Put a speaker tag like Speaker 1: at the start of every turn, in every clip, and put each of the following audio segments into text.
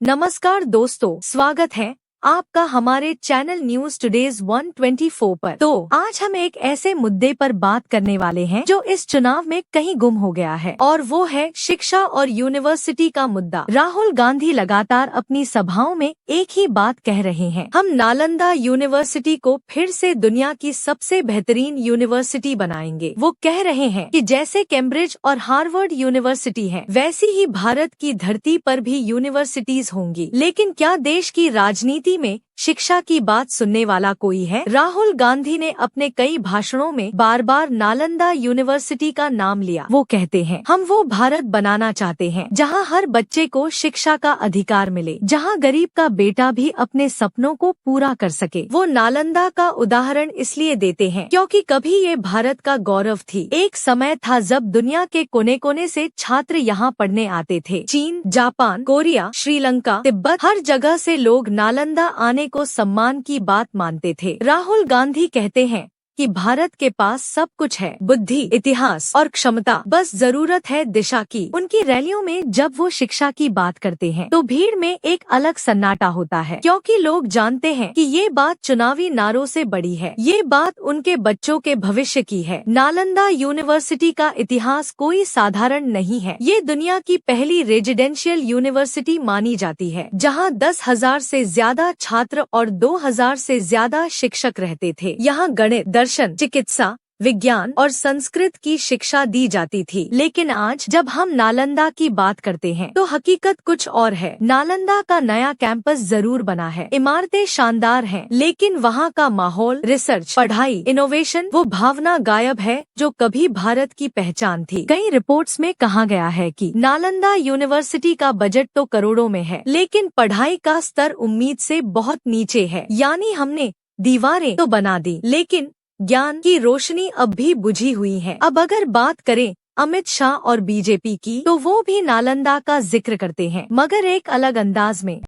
Speaker 1: नमस्कार दोस्तों, स्वागत है आपका हमारे चैनल न्यूज टुडेज 124 पर। तो आज हम एक ऐसे मुद्दे पर बात करने वाले हैं जो इस चुनाव में कहीं गुम हो गया है, और वो है शिक्षा और यूनिवर्सिटी का मुद्दा। राहुल गांधी लगातार अपनी सभाओं में एक ही बात कह रहे हैं, हम नालंदा यूनिवर्सिटी को फिर से दुनिया की सबसे बेहतरीन यूनिवर्सिटी बनाएंगे। वो कह रहे हैं कि जैसे कैम्ब्रिज और हार्वर्ड यूनिवर्सिटी है, वैसी ही भारत की धरती पर भी यूनिवर्सिटीज होंगी। लेकिन क्या देश की राजनीति में शिक्षा की बात सुनने वाला कोई है? राहुल गांधी ने अपने कई भाषणों में बार बार नालंदा यूनिवर्सिटी का नाम लिया। वो कहते हैं, हम वो भारत बनाना चाहते हैं जहां हर बच्चे को शिक्षा का अधिकार मिले, जहां गरीब का बेटा भी अपने सपनों को पूरा कर सके। वो नालंदा का उदाहरण इसलिए देते हैं क्योंकि कभी ये भारत का गौरव थी। एक समय था जब दुनिया के कोने कोने से छात्र यहाँ पढ़ने आते थे। चीन, जापान, कोरिया, श्रीलंका, तिब्बत, हर जगह से लोग नालंदा आने को सम्मान की बात मानते थे। राहुल गांधी कहते हैं कि भारत के पास सब कुछ है, बुद्धि, इतिहास और क्षमता, बस जरूरत है दिशा की। उनकी रैलियों में जब वो शिक्षा की बात करते हैं तो भीड़ में एक अलग सन्नाटा होता है, क्योंकि लोग जानते हैं कि ये बात चुनावी नारों से बड़ी है। ये बात उनके बच्चों के भविष्य की है। नालंदा यूनिवर्सिटी का इतिहास कोई साधारण नहीं है। ये दुनिया की पहली रेजिडेंशियल यूनिवर्सिटी मानी जाती है, जहाँ 10,000 से ज्यादा छात्र और 2,000 से ज्यादा शिक्षक रहते थे। यहाँ गणित, दर्शन, चिकित्सा, विज्ञान और संस्कृत की शिक्षा दी जाती थी। लेकिन आज जब हम नालंदा की बात करते हैं तो हकीकत कुछ और है। नालंदा का नया कैंपस जरूर बना है, इमारतें शानदार हैं, लेकिन वहाँ का माहौल, रिसर्च, पढ़ाई, इनोवेशन, वो भावना गायब है जो कभी भारत की पहचान थी। कई रिपोर्ट्स में कहा गया है कि नालंदा यूनिवर्सिटी का बजट तो करोड़ों में है, लेकिन पढ़ाई का स्तर उम्मीद से बहुत नीचे है। यानी हमने दीवारें तो बना दी, लेकिन ज्ञान की रोशनी अब भी बुझी हुई है। अब अगर बात करें अमित शाह और बीजेपी की, तो वो भी नालंदा का जिक्र करते हैं, मगर एक अलग अंदाज में।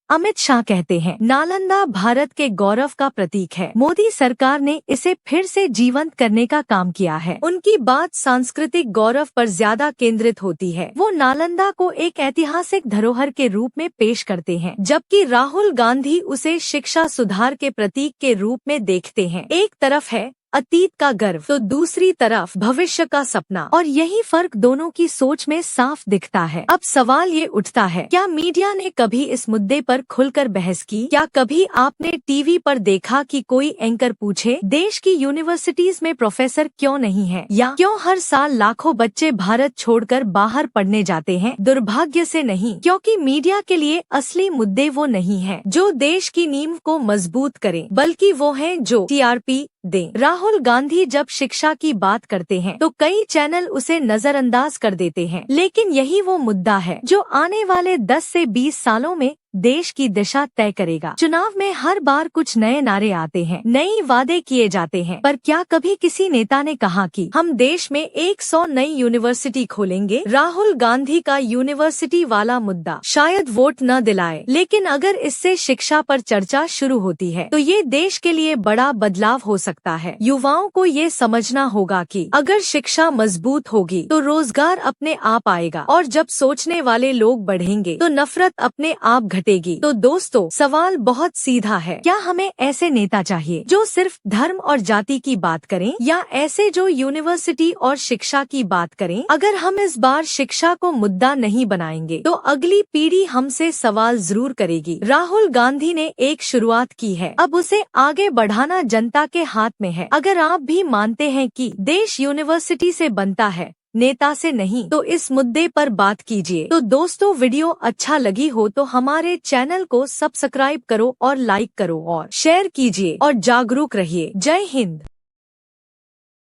Speaker 1: अमित शाह कहते हैं, नालंदा भारत के गौरव का प्रतीक है। मोदी सरकार ने इसे फिर से जीवंत करने का काम किया है। उनकी बात सांस्कृतिक गौरव पर ज्यादा केंद्रित होती है। वो नालंदा को एक ऐतिहासिक धरोहर के रूप में पेश करते हैं, जबकि राहुल गांधी उसे शिक्षा सुधार के प्रतीक के रूप में देखते हैं। एक तरफ है अतीत का गर्व, तो दूसरी तरफ भविष्य का सपना, और यही फर्क दोनों की सोच में साफ दिखता है। अब सवाल ये उठता है, क्या मीडिया ने कभी इस मुद्दे पर खुलकर बहस की? क्या कभी आपने टीवी पर देखा कि कोई एंकर पूछे, देश की यूनिवर्सिटीज में प्रोफेसर क्यों नहीं है, या क्यों हर साल लाखों बच्चे भारत छोड़कर बाहर पढ़ने जाते हैं? दुर्भाग्य से नहीं, क्योंकि मीडिया के लिए असली मुद्दे वो नहीं है जो देश की नींव को मजबूत करे, बल्कि वो है जो टीआरपी दे। राहुल गांधी जब शिक्षा की बात करते हैं तो कई चैनल उसे नजरअंदाज कर देते हैं, लेकिन यही वो मुद्दा है जो आने वाले 10 से 20 सालों में देश की दिशा तय करेगा। चुनाव में हर बार कुछ नए नारे आते हैं, नई वादे किए जाते हैं, पर क्या कभी किसी नेता ने कहा कि हम देश में 100 नई यूनिवर्सिटी खोलेंगे? राहुल गांधी का यूनिवर्सिटी वाला मुद्दा शायद वोट न दिलाए, लेकिन अगर इससे शिक्षा पर चर्चा शुरू होती है तो ये देश के लिए बड़ा बदलाव हो सकता है। युवाओं को ये समझना होगा कि अगर शिक्षा मजबूत होगी तो रोजगार अपने आप आएगा, और जब सोचने वाले लोग बढ़ेंगे तो नफरत अपने आप घटेगी। तो दोस्तों, सवाल बहुत सीधा है, क्या हमें ऐसे नेता चाहिए जो सिर्फ धर्म और जाति की बात करें, या ऐसे जो यूनिवर्सिटी और शिक्षा की बात करें? अगर हम इस बार शिक्षा को मुद्दा नहीं बनाएंगे तो अगली पीढ़ी हमसे सवाल जरूर करेगी। राहुल गांधी ने एक शुरुआत की है, अब उसे आगे बढ़ाना जनता के हाथ में है। अगर आप भी मानते हैं कि देश यूनिवर्सिटी से बनता है, नेता से नहीं, तो इस मुद्दे पर बात कीजिए। तो दोस्तों, वीडियो अच्छा लगी हो तो हमारे चैनल को सब्सक्राइब करो और लाइक करो और शेयर कीजिए, और जागरूक रहिए। जय हिंद।